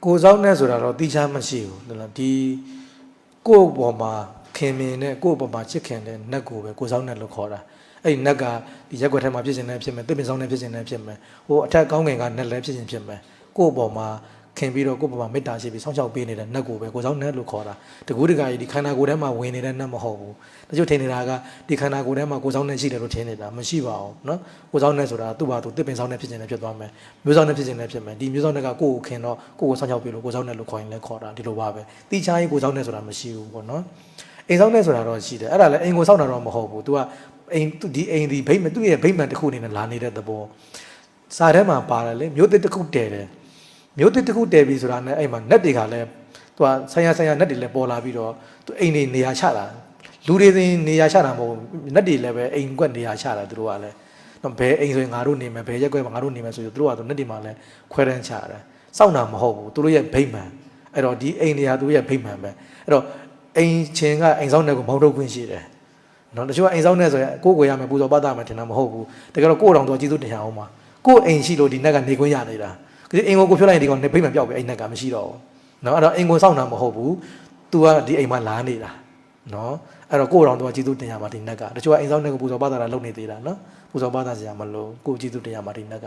ကိုစောင်းနဲ့ဆိုတာတော့တိချာမရှိဘူးဟုတ်လားဒီကို့ပေါ်မှာခင်မင်နဲ့ကို့ပေါ်မှာချစ်ခင်တဲ့နတ်ကိုပဲကိုစောင်းနဲ့လို့ခေါ်တာအဲ့ဒီနတ်ကဒီရက်ွက်ထဲမှာဖြစ်နေတယ်ဖြစ်မယ်တစ်ပင်ဆောင်နဲ့ဖြစ်နေတယ်ဖြစ်မယ်ဟိုအထက်ကောင်းငင်ကနတ်လည်းဖြစ်နေဖြစ်မယ်ကို့ပေါ်မှာခင်ပြီးတော့ကို့ပေါ်မှာမေတ္တာရှိပြီးဆောင်းချောက်ပေးနေတဲ့နတ်ကိုပဲကိုစောင်းနဲ့လို့ခေါ်တာတကူးတကကြီးဒီခန္ဓာကိုယ်ထဲမှာဝင်နေတဲ့နတ်မဟုတ်ဘူးတချို့ထင်နေတာကဒီခန္ဓာကိုယ်ထဲမှာကိုစောင်းနဲ့ရှိတယ်လို့ထင်နေတာမရှိပါဘူးเนาะကိုစောင်းနဲ့ဆိုတာသူ့ဘာသူတစ်ပင်ဆောင်နဲ့ဖြစ်နေတယ်ဖြစ်သွားမယ်မျိုးစောင်းနဲ့ဖြစ်နေတယ်ဖြစ်မယ်ဒီမျိုးစောင်းနဲ့ကကိုကိုခင်တော့ကိုဆောင်းချောက်ပေးလို့ကိုစောင်းနဲ့လို့ခေါ်ရင်လည်းခေါ်တာဒီလိုပါပဲတိချာကြီးကိုစောင်းနဲ့ဆိုတာမရှိဘူးပေါ့เนาะအိမ်ဆောင်နဲ့ဆိုတာတော့ရှိတယ်အဲ့ဒါလည်းအိမ်ကိုစောင့်တာတော့မဟုတ်ဘူး तू ကအိမ်ဒီအိမ်ဒီဗိမ္မာန်သူ့ရဲ့ဗိမ္မာန်တစ်ခုအနေနဲ့လာနေတဲ့သဘောစာထဲမှာပါတယ်လေမျိုးတစ်ခုတည်တယ်မျိုးတစ်ခုတည်ပြီဆိုတာနဲ့အဲ့မှာနက်တွေကလည်း तू ကဆိုင်ရနက်တွေလည်းပေါ်လာပြီးတော့ तू အိမ်တွေနေရာချတာလူတွေစင်နေရာချတာမဟုတ်နက်တွေလည်းပဲအိမ်ကွက်နေရာချတာသူတို့ကလည်းတော့ဘယ်အိမ်ဆိုရင်ငါတို့နေမယ်ဘယ်ရက်ကွက်မှာငါတို့နေမယ်ဆိုပြီးသူတို့ကနက်တွေမှာလည်းခွဲတန်းချတယ်စောင့်တာမဟုတ်ဘူးသူတို့ရဲ့ဗိမ္မာန်အဲ့တော့ဒီအိမ်တွေကသူတို့ရဲ့ဗိမ္မာန်ပဲအဲ့တော့အိမ်ချင်းကအိမ်ဆောင်တဲ့ကိုမောင်းထုတ်ခွင့်ရှိတယ်နော်တချို့ကအိမ်ဆောင်တဲ့ဆိုရင်ကိုယ်ကိုရမယ်ပူဇော်ပတ်တာမယ်ထင်တာမဟုတ်ဘူးတကယ်တော့ကိုယ်တော်တော့ကျေးဇူးတင်ရအောင်ပါကိုယ်အိမ်ရှိလို့ဒီနက်ကနေခွင့်ရနေတာဒီအိမ်ကိုဖြုတ်လိုက်ရင်ဒီကောင်နေဗိမ္မာန်ပြောက်ပြီအိမ်နက်ကမရှိတော့ဘူးနော်အဲ့တော့အိမ်ကိုစောင့်တာမဟုတ်ဘူး तू ကဒီအိမ်မှာလာနေတာနော်အဲ့တော့ကိုယ်တော်တော့ကျေးဇူးတင်ရမှာဒီနက်ကတချို့ကအိမ်ဆောင်တဲ့ကိုပူဇော်ပတ်တာလုပ်နေသေးတာနော်ပူဇော်ပတ်တာစရာမလိုကိုယ်ကျေးဇူးတင်ရမှာဒီနက်က